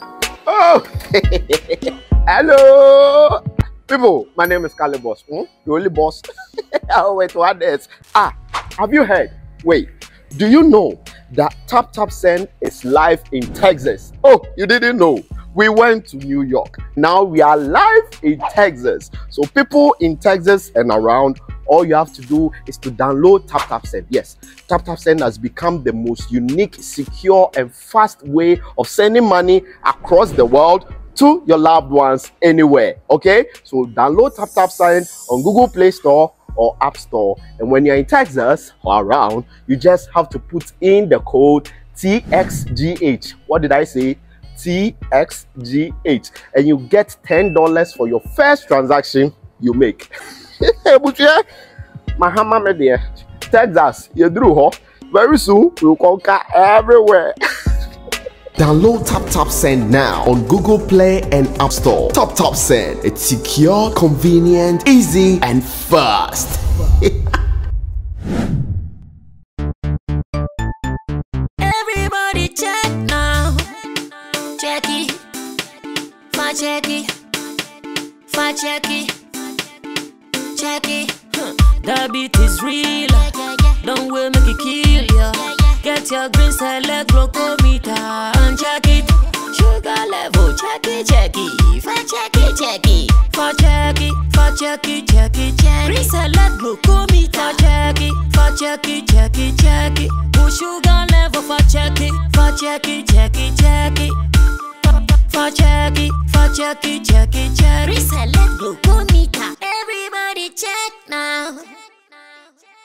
Oh, hello, people. My name is Kali Boss. The only boss. Oh, wait, what else? Have you heard? Wait, do you know that Tap Tap Send is live in Texas? Oh, you didn't know? We went to New York. Now we are live in Texas. So people in Texas and around, all you have to do is to download Tap Tap Send. Yes, Tap Tap Send has become the most unique, secure, and fast way of sending money across the world to your loved ones anywhere. Okay, so download Tap Tap Send on Google Play Store or App Store, and when you're in Texas or around, you just have to put in the code TXGH. What did I say? TXGH, and you get $10 for your first transaction you make. Mahama media, Texas, you drew, huh? Very soon we'll conquer everywhere. Download Tap Tap Send now on Google Play and App Store. Tap Tap Send, it's secure, convenient, easy, and fast. Everybody check now. Check it, check it, check it, check it. The beat is real. Don't wait, make it kill ya. Get your green select glucometer and check it. Sugar level, check it, check it. Check it, check it. Check it, check it, check it, check it. Green select glucometer. Check it, check it, check it, check it. Put sugar level for check it, check it, check it, check it. Check it, check it, check it, check it. Reselect glucometer. Everybody check now.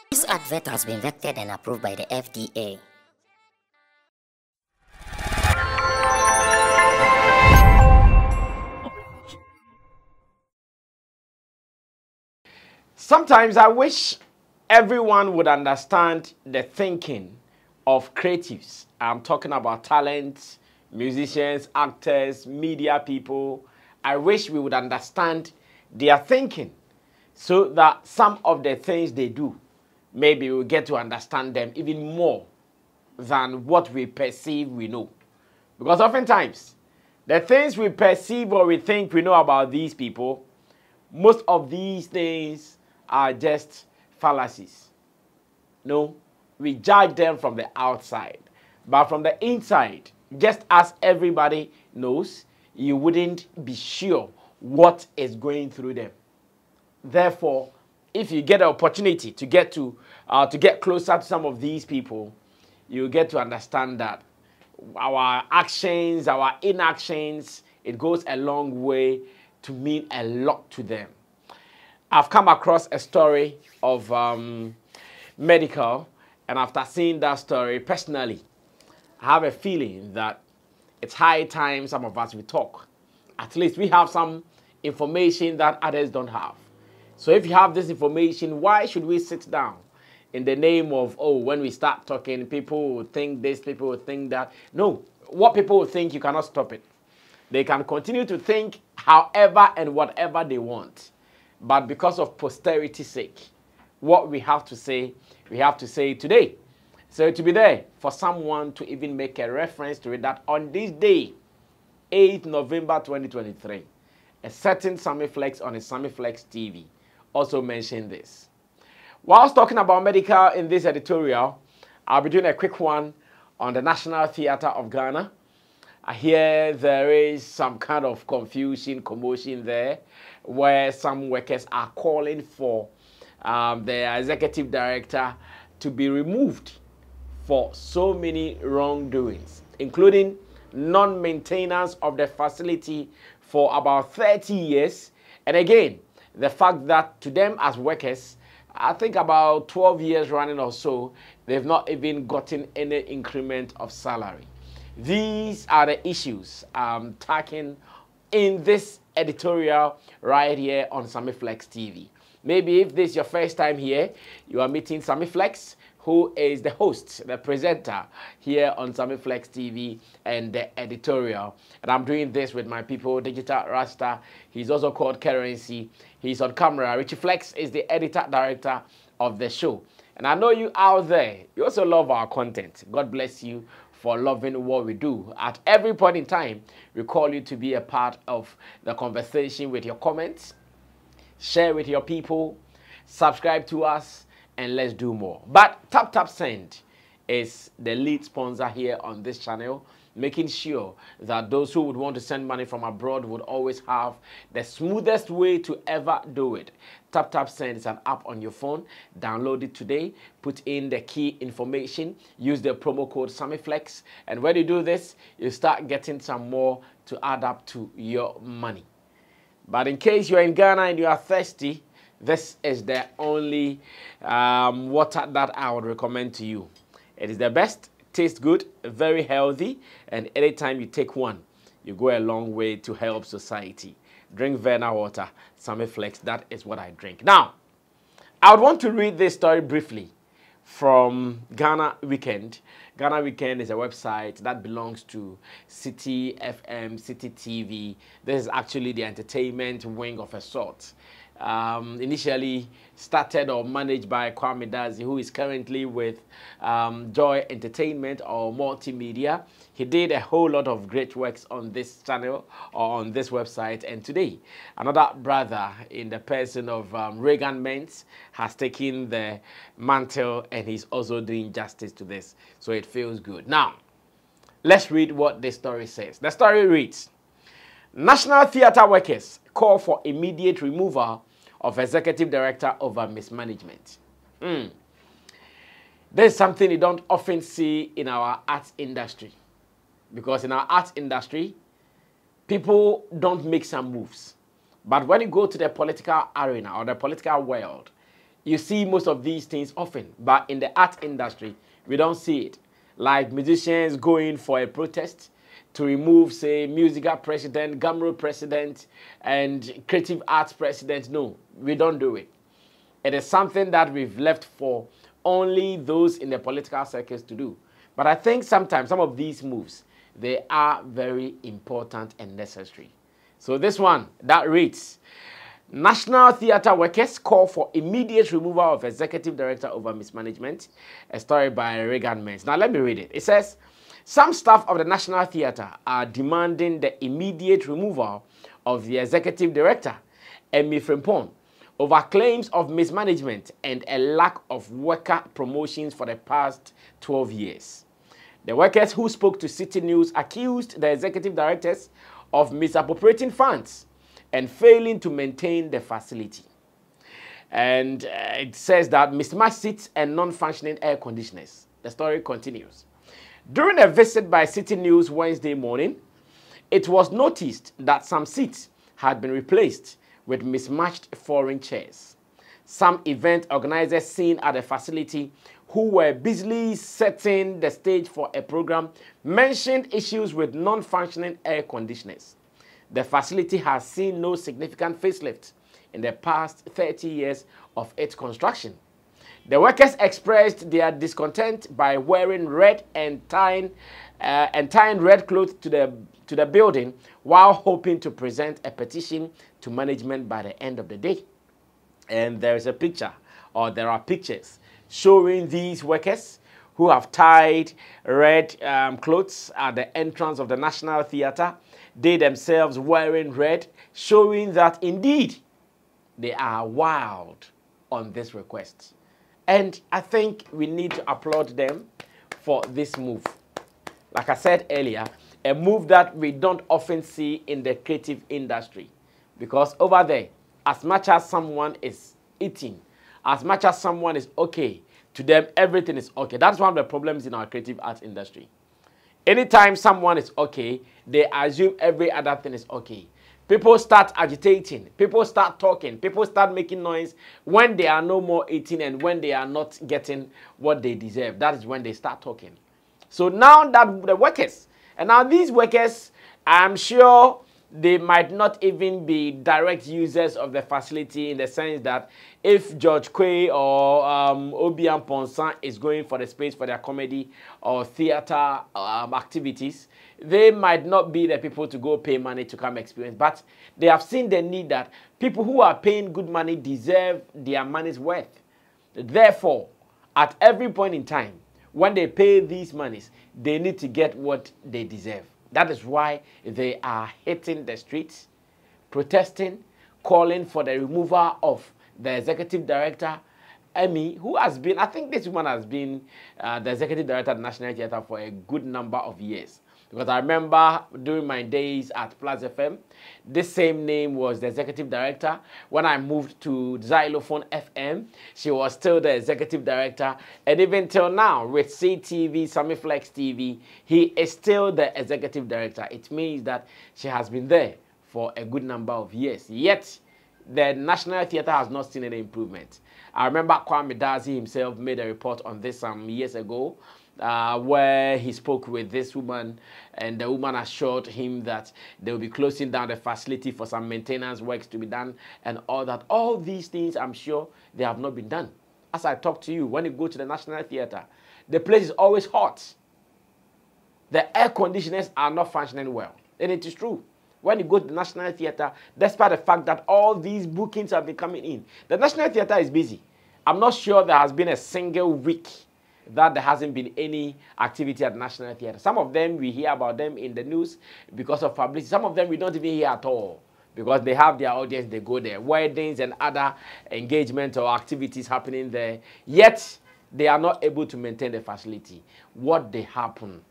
This advert has been vetted and approved by the FDA. Sometimes I wish everyone would understand the thinking of creatives. I'm talking about talents, musicians, actors, media people. I wish we would understand their thinking so that some of the things they do, maybe we'll get to understand them even more than what we perceive we know. Because oftentimes, the things we perceive or we think we know about these people, most of these things are just fallacies. No, we judge them from the outside. But from the inside, just as everybody knows, you wouldn't be sure what is going through them. Therefore, if you get an opportunity to get closer to some of these people, you get to understand that our actions, our inactions, it goes a long way to mean a lot to them. I've come across a story of Medikal, and after seeing that story personally, I have a feeling that it's high time some of us will talk. At least we have some information that others don't have. So if you have this information, why should we sit down in the name of, oh, when we start talking, people will think this, people will think that? No, what people will think, you cannot stop it. They can continue to think however and whatever they want. But because of posterity's sake, what we have to say today. So to be there for someone to even make a reference to it, that on this day, 8th November 2023, a certain Sammy Flex on his Sammy Flex TV also mentioned this. Whilst talking about Medikal in this editorial, I'll be doing a quick one on the National Theatre of Ghana. I hear there is some kind of confusion, commotion there, where some workers are calling for the executive director to be removed for so many wrongdoings, including non-maintenance of the facility for about 30 years. And again, the fact that to them as workers, I think about 12 years running or so, they've not even gotten any increment of salary. These are the issues I'm tackling in this editorial right here on Sammy Flex TV. Maybe if this is your first time here, you are meeting Sammy Flex, who is the host, the presenter here on Sammy Flex TV and the editorial. And I'm doing this with my people, Digital Rasta. He's also called Currency. He's on camera. Richie Flex is the editor-director of the show. And I know you out there, you also love our content. God bless you for loving what we do. At every point in time, we call you to be a part of the conversation with your comments, share with your people, subscribe to us, and let's do more. But Tap Send is the lead sponsor here on this channel, making sure that those who would want to send money from abroad would always have the smoothest way to ever do it. Tap Send is an app on your phone. Download it today, put in the key information, use the promo code SammyFlex, and when you do this, you start getting some more to add up to your money. But in case you're in Ghana and you are thirsty, this is the only water that I would recommend to you. It is the best, tastes good, very healthy, and anytime you take one, you go a long way to help society. Drink Verna water, Sammy Flex, that is what I drink. Now, I would want to read this story briefly from Ghana Weekend. Ghana Weekend is a website that belongs to City FM, City TV. This is actually the entertainment wing of a sort. Initially started or managed by Kwame Dazi, who is currently with Joy Entertainment or Multimedia. He did a whole lot of great works on this channel or on this website, and today another brother in the person of Reagan Ments has taken the mantle, and he's also doing justice to this, so it feels good. Now, let's read what this story says. The story reads: National Theatre workers call for immediate removal of executive director over mismanagement. There's something you don't often see in our arts industry, because in our arts industry, people don't make some moves. But when you go to the political arena or the political world, you see most of these things often. But in the art industry, we don't see it. Like musicians going for a protest to remove, say, musical president, Gamro president, and creative arts president. No, we don't do it. It is something that we've left for only those in the political circles to do. But I think sometimes some of these moves, they are very important and necessary. So this one, that reads: National Theatre workers call for immediate removal of executive director over mismanagement. A story by Reagan Ments. Now let me read it. It says, some staff of the National Theatre are demanding the immediate removal of the executive director, Emi Frimpong, over claims of mismanagement and a lack of worker promotions for the past 12 years. The workers who spoke to City News accused the executive directors of misappropriating funds and failing to maintain the facility. And it says that mismatched seats and non-functioning air conditioners. The story continues. During a visit by City News Wednesday morning, it was noticed that some seats had been replaced with mismatched foreign chairs. Some event organizers seen at the facility who were busily setting the stage for a program mentioned issues with non-functioning air conditioners. The facility has seen no significant facelift in the past 30 years of its construction. The workers expressed their discontent by wearing red and tying red clothes to the building while hoping to present a petition to management by the end of the day. And there is a picture, or there are pictures, showing these workers who have tied red clothes at the entrance of the National Theatre. They themselves wearing red, showing that indeed they are wild on this request. And I think we need to applaud them for this move. Like I said earlier, a move that we don't often see in the creative industry. Because over there, as much as someone is eating, as much as someone is okay, to them everything is okay. That's one of the problems in our creative arts industry. Anytime someone is okay, they assume every other thing is okay. People start agitating, people start talking, people start making noise when they are no more eating and when they are not getting what they deserve. That is when they start talking. So now that the workers, and now these workers, I'm sure they might not even be direct users of the facility, in the sense that if George Quay or Obian Ponsan is going for the space for their comedy or theater activities, they might not be the people to go pay money to come experience. But they have seen the need that people who are paying good money deserve their money's worth. Therefore, at every point in time, when they pay these monies, they need to get what they deserve. That is why they are hitting the streets, protesting, calling for the removal of the executive director, Emmy, who has been, I think this woman has been the executive director at the National Theatre for a good number of years. Because I remember during my days at Plus FM, this same name was the executive director. When I moved to Xylophone FM, she was still the executive director. And even till now, with CTV, Sammy Flex TV, he is still the executive director. It means that she has been there for a good number of years. Yet, the National Theatre has not seen any improvement. I remember Kwame Dazi himself made a report on this some years ago, where he spoke with this woman, and the woman assured him that they will be closing down the facility for some maintenance works to be done and all that. All these things, I'm sure, they have not been done. As I talk to you, when you go to the National Theatre, the place is always hot. The air conditioners are not functioning well, and it is true. When you go to the National Theatre, despite the fact that all these bookings have been coming in, the National Theatre is busy. I'm not sure there has been a single week that there hasn't been any activity at the National Theatre. Some of them, we hear about them in the news because of publicity. Some of them, we don't even hear at all because they have their audience, they go there. Weddings and other engagements or activities happening there. Yet, they are not able to maintain the facility. What they happen,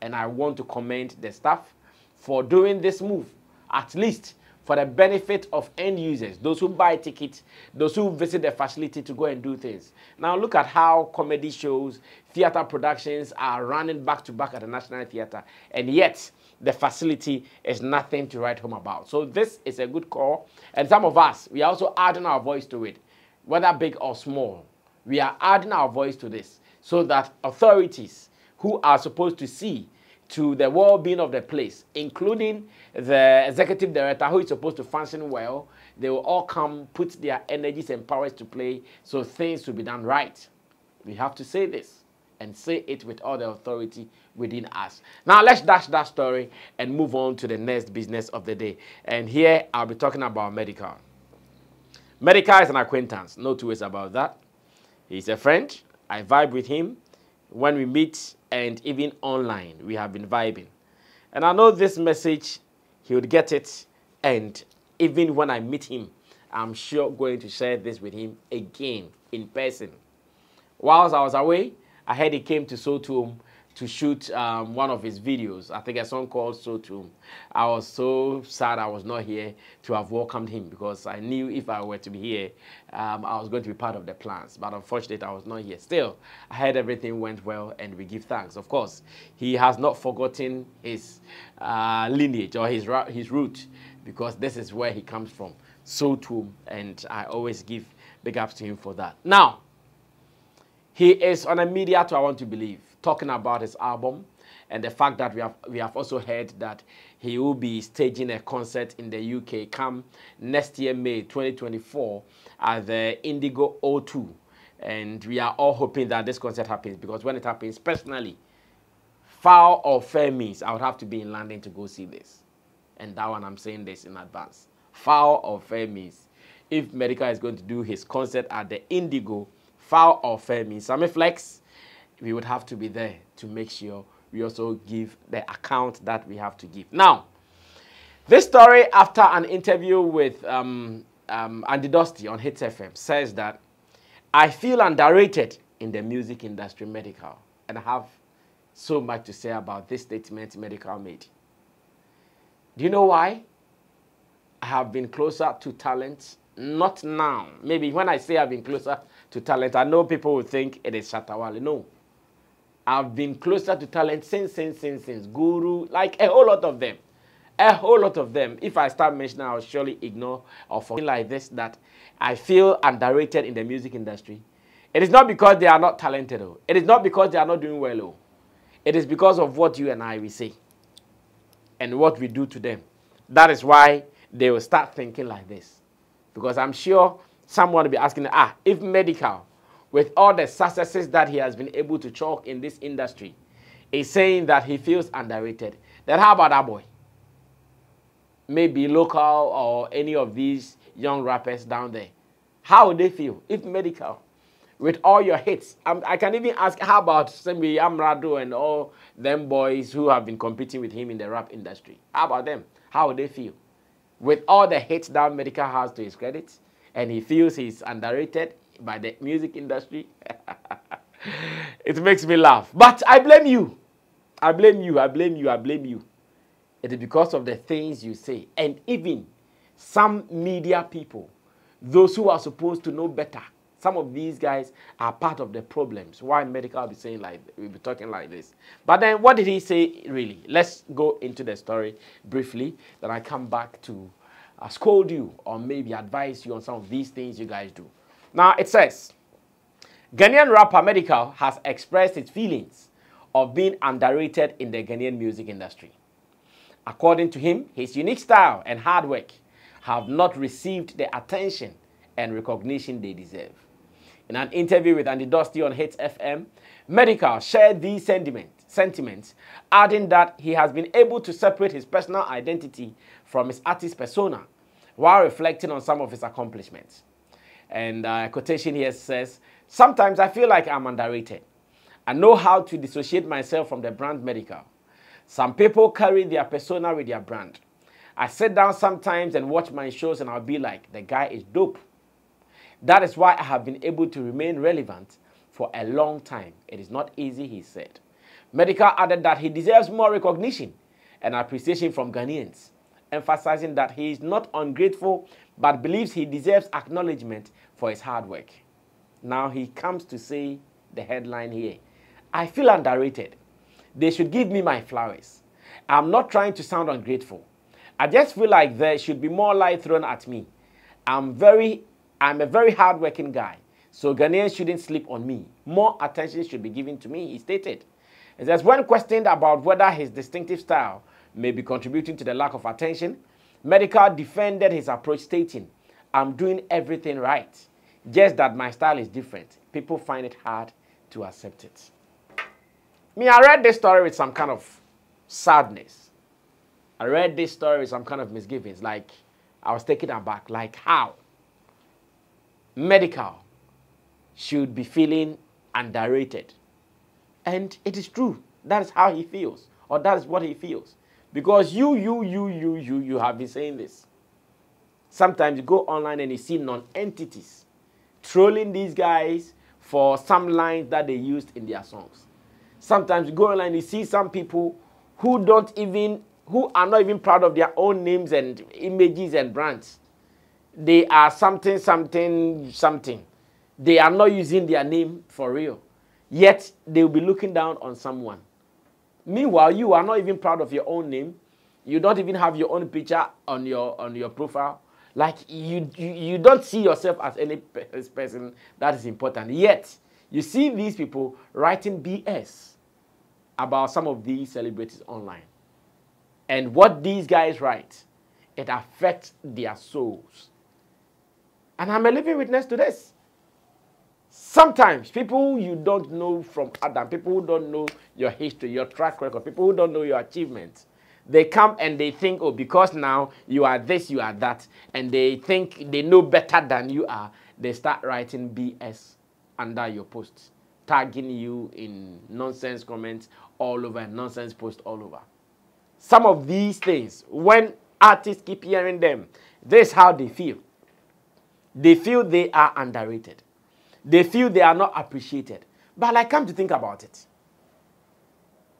and I want to commend the staff for doing this move, at least for the benefit of end users, those who buy tickets, those who visit the facility to go and do things. Now look at how comedy shows, theater productions are running back to back at the National Theatre, and yet the facility is nothing to write home about. So this is a good call, and some of us, we are also adding our voice to it, whether big or small. We are adding our voice to this so that authorities who are supposed to see to the well-being of the place, including the executive director who is supposed to function well, they will all come, put their energies and powers to play so things will be done right. We have to say this and say it with all the authority within us. Now let's dash that story and move on to the next business of the day. And here I'll be talking about Medikal. Medikal is an acquaintance, no two ways about that. He's a friend. I vibe with him. When we meet and even online, we have been vibing. And I know this message, he would get it. And even when I meet him, I'm sure going to share this with him again in person. Whilst I was away, I heard he came to Sotum to shoot one of his videos. I think a song called Sotum. I was so sad I was not here to have welcomed him because I knew if I were to be here, I was going to be part of the plans. But unfortunately, I was not here. Still, I heard everything went well and we give thanks. Of course, he has not forgotten his lineage or his root because this is where he comes from, Sotum, and I always give big ups to him for that. Now, he is on a media tour, I want to believe, talking about his album and the fact that we have also heard that he will be staging a concert in the UK come next year, May 2024, at the Indigo O2. And we are all hoping that this concert happens because when it happens, personally, foul or fair means I would have to be in London to go see this. And that one, I'm saying this in advance. Foul or fair means if Medikal is going to do his concert at the Indigo, foul or fair means Sammy Flex, we would have to be there to make sure we also give the account that we have to give. Now, this story after an interview with Andy Dusty on Hits FM says that I feel underrated in the music industry, Medikal. And I have so much to say about this statement Medikal made. Do you know why? I have been closer to talent, not now. Maybe when I say I've been closer to talent, I know people will think it is Shatawale. No. I've been closer to talent since Guru, like a whole lot of them. A whole lot of them. If I start mentioning, I'll surely ignore or forget like this, that I feel underrated in the music industry. It is not because they are not talented. Oh. It is not because they are not doing well. Oh. It is because of what you and I will say and what we do to them. That is why they will start thinking like this. Because I'm sure someone will be asking, if Medikal, with all the successes that he has been able to chalk in this industry, is saying that he feels underrated, then how about that boy? Maybe local or any of these young rappers down there. How would they feel if Medikal, with all your hits. I can even ask, how about Sammy, Amrado, and all them boys who have been competing with him in the rap industry? How about them? How would they feel? With all the hits that Medikal has to his credit, and he feels he's underrated by the music industry. It makes me laugh. But I blame you. I blame you. I blame you. I blame you. It is because of the things you say. And even some media people, those who are supposed to know better, some of these guys are part of the problems. Why Medikal be saying like, we'll be talking like this. But then what did he say really? Let's go into the story briefly. Then I come back to scold you or maybe advise you on some of these things you guys do. Now it says, Ghanaian rapper Medikal has expressed his feelings of being underrated in the Ghanaian music industry. According to him, his unique style and hard work have not received the attention and recognition they deserve. In an interview with Andy Dusty on Hits FM, Medikal shared these sentiments, adding that he has been able to separate his personal identity from his artist persona while reflecting on some of his accomplishments. And quotation here says, "Sometimes I feel like I'm underrated. I know how to dissociate myself from the brand Medikal. Some people carry their persona with their brand. I sit down sometimes and watch my shows and I'll be like, the guy is dope. That is why I have been able to remain relevant for a long time. It is not easy," he said. Medikal added that he deserves more recognition and appreciation from Ghanaians, emphasizing that he is not ungrateful but believes he deserves acknowledgement for his hard work. Now he comes to say the headline here, "I feel underrated. They should give me my flowers. I'm not trying to sound ungrateful. I just feel like there should be more light thrown at me. I'm a very hardworking guy, so Ghanaians shouldn't sleep on me. More attention should be given to me," he stated. It says, when questioned about whether his distinctive style may be contributing to the lack of attention, Medikal defended his approach, stating, "I'm doing everything right, just that my style is different. People find it hard to accept it." I read this story with some kind of sadness. I read this story with some kind of misgivings. Like, I was taken aback. Like, how Medikal should be feeling underrated. And it is true. That is how he feels. Or that is what he feels. Because you have been saying this. Sometimes you go online and you see non-entities trolling these guys for some lines that they used in their songs. Sometimes you go online and you see some people who are not even proud of their own names and images and brands. They are something. They are not using their name for real. Yet they will be looking down on someone. Meanwhile, you are not even proud of your own name. You don't even have your own picture on your profile. Like you don't see yourself as any person that is important. Yet you see these people writing BS about some of these celebrities online. And what these guys write, it affects their souls. And I'm a living witness to this. Sometimes people you don't know from Adam, people who don't know your history, your track record, people who don't know your achievements, they come and they think, oh, because now you are this, you are that, and they think they know better than you are, they start writing BS under your posts, tagging you in nonsense comments all over and nonsense posts all over. Some of these things, when artists keep hearing them, this is how they feel. They feel they are underrated. They feel they are not appreciated. But I come to think about it.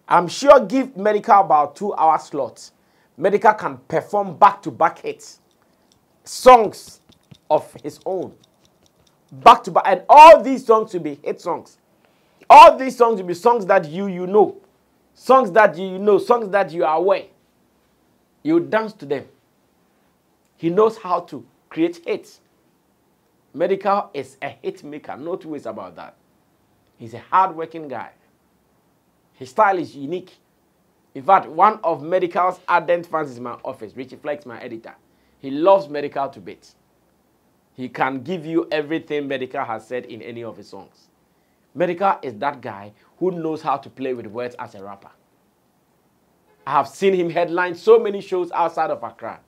I'm sure give Medikal about 2-hour slots. Medikal can perform back-to-back hits. Songs of his own. Back-to-back. And all these songs will be hit songs. All these songs will be songs that you know. Songs that you know. Songs that you are aware. You dance to them. He knows how to create hits. Medikal is a hit maker. No two ways about that. He's a hard-working guy. His style is unique. In fact, one of Medikal's ardent fans is in my office, Richie Flex, my editor. He loves Medikal to bits. He can give you everything Medikal has said in any of his songs. Medikal is that guy who knows how to play with words as a rapper. I have seen him headline so many shows outside of Accra.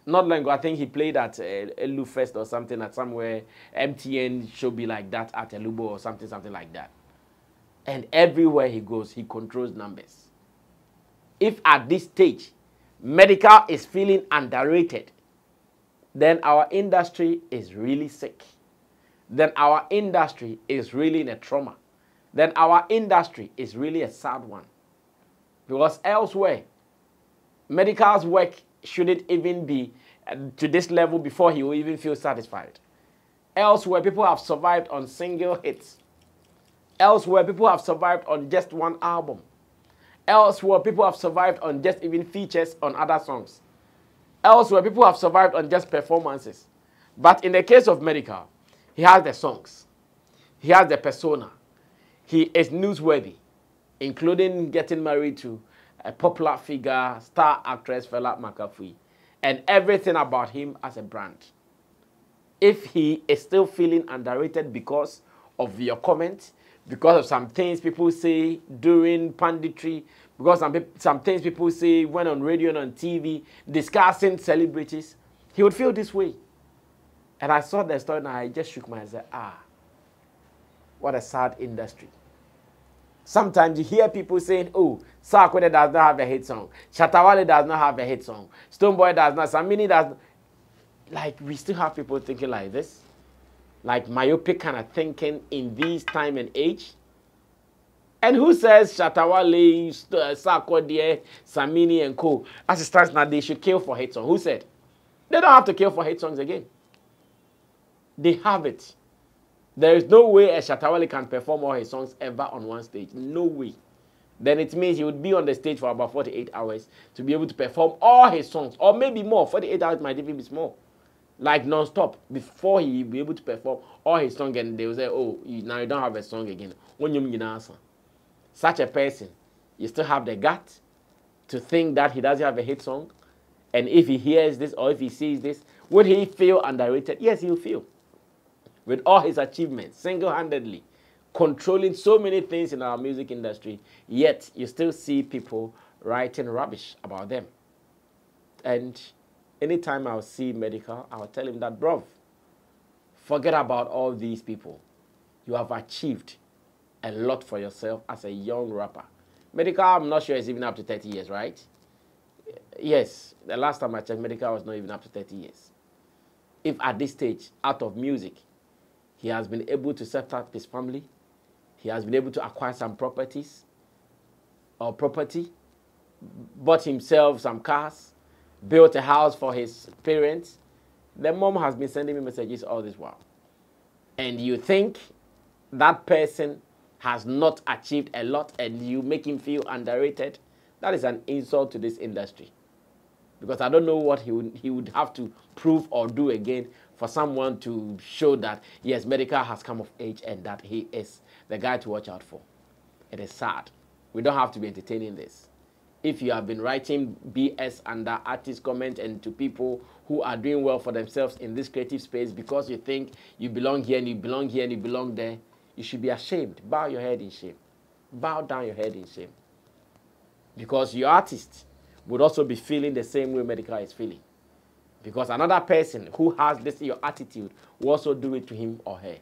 Not long ago, I think he played at Elu Fest or something at somewhere. MTN should be like that at Elubo or something like that. And everywhere he goes, he controls numbers. If at this stage, Medikal is feeling underrated, then our industry is really sick. Then our industry is really in a trauma. Then our industry is really a sad one. Because elsewhere, Medikal's work shouldn't even be to this level before he will even feel satisfied. Elsewhere, people have survived on single hits. Elsewhere, people have survived on just one album. Elsewhere, people have survived on just even features on other songs. Elsewhere, people have survived on just performances. But in the case of Medikal, he has the songs. He has the persona. He is newsworthy, including getting married to a popular figure, star actress Fela McAfee, and everything about him as a brand. If he is still feeling underrated because of your comments, because of some things people say during panditry, because some things people say when on radio and on TV, discussing celebrities, he would feel this way. And I saw the story and I just shook my head and said, what a sad industry. Sometimes you hear people saying, oh, Sarkodie does not have a hit song. Shatawale does not have a hit song. Stonebwoy does not. Sammy does not. Like, we still have people thinking like this. Like myopic kind of thinking in this time and age. And who says Shatawale, Sarkodie, Sammy and co. As it stands now, they should kill for hit songs? Who said? They don't have to kill for hit songs again. They have it. There is no way a Shatawale can perform all his songs ever on one stage. No way. Then it means he would be on the stage for about 48 hours to be able to perform all his songs. Or maybe more. 48 hours might even be small. Like non-stop. Before he will be able to perform all his songs and they will say, oh, now you don't have a song again. Such a person, you still have the gut to think that he doesn't have a hit song. And if he hears this or if he sees this, would he feel underrated? Yes, he will feel. With all his achievements, single-handedly, controlling so many things in our music industry, yet you still see people writing rubbish about them. And anytime I'll see Medikal, I'll tell him that, bro, forget about all these people. You have achieved a lot for yourself as a young rapper. Medikal, I'm not sure is even up to 30 years, right? Yes, the last time I checked, Medikal was not even up to 30 years. If at this stage, out of music, he has been able to set up his family, he has been able to acquire some properties, or property, bought himself some cars, built a house for his parents, the mom has been sending me messages all this while. And you think that person has not achieved a lot and you make him feel underrated? That is an insult to this industry. Because I don't know what he would have to prove or do again for someone to show that, yes, Medikal has come of age and that he is the guy to watch out for. It is sad. We don't have to be entertaining this. If you have been writing BS under artist comment and to people who are doing well for themselves in this creative space because you think you belong here and you belong here and you belong there, you should be ashamed. Bow your head in shame. Bow down your head in shame. Because your artist would also be feeling the same way Medikal is feeling. Because another person who has this your attitude will also do it to him or her.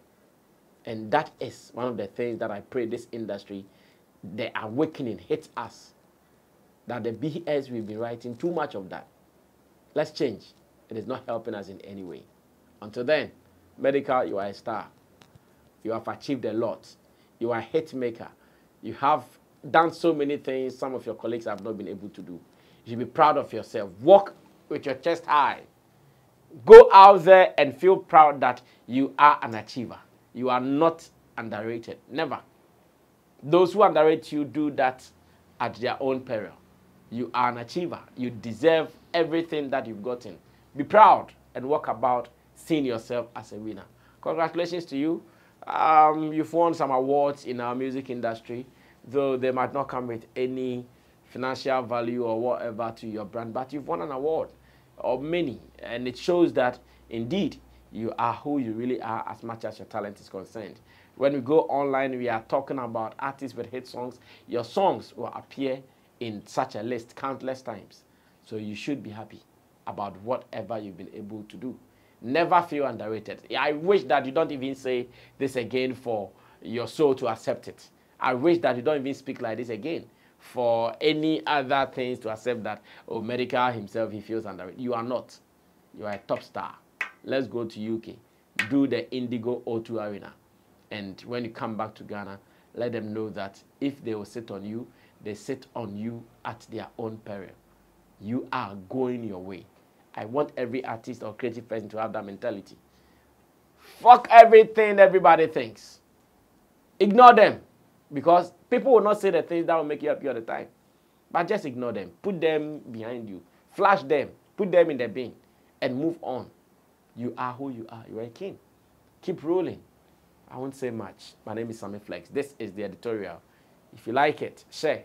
And that is one of the things that I pray this industry, the awakening hits us. That the BS we've been writing, too much of that. Let's change. It is not helping us in any way. Until then, Medikal, you are a star. You have achieved a lot. You are a hit maker. You have done so many things some of your colleagues have not been able to do. You should be proud of yourself. Walk with your chest high. Go out there and feel proud that you are an achiever. You are not underrated. Never. Those who underrate you do that at their own peril. You are an achiever. You deserve everything that you've gotten. Be proud and walk about seeing yourself as a winner. Congratulations to you. You've won some awards in our music industry, though they might not come with any financial value or whatever to your brand, but you've won an award or many, and it shows that indeed you are who you really are as much as your talent is concerned. When we go online, we are talking about artists with hit songs. Your songs will appear in such a list countless times, so you should be happy. about whatever you've been able to do. Never feel underrated. I wish that you don't even say this again for your soul to accept it. I wish that you don't even speak like this again for any other things to accept that, oh, Medikal himself, he feels underrated. You are not. You are a top star. Let's go to UK. Do the Indigo O2 Arena. And when you come back to Ghana, let them know that if they will sit on you, they sit on you at their own peril. You are going your way. I want every artist or creative person to have that mentality. Fuck everything everybody thinks. Ignore them. Because people will not say the things that will make you happy all the time. But just ignore them. Put them behind you. Flash them. Put them in the bin. And move on. You are who you are. You are a king. Keep rolling. I won't say much. My name is Sammy Flex. This is the editorial. If you like it, share.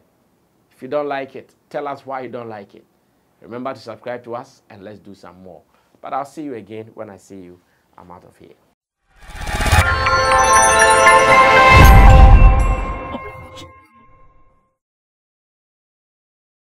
If you don't like it, tell us why you don't like it. Remember to subscribe to us and let's do some more. But I'll see you again when I see you. I'm out of here.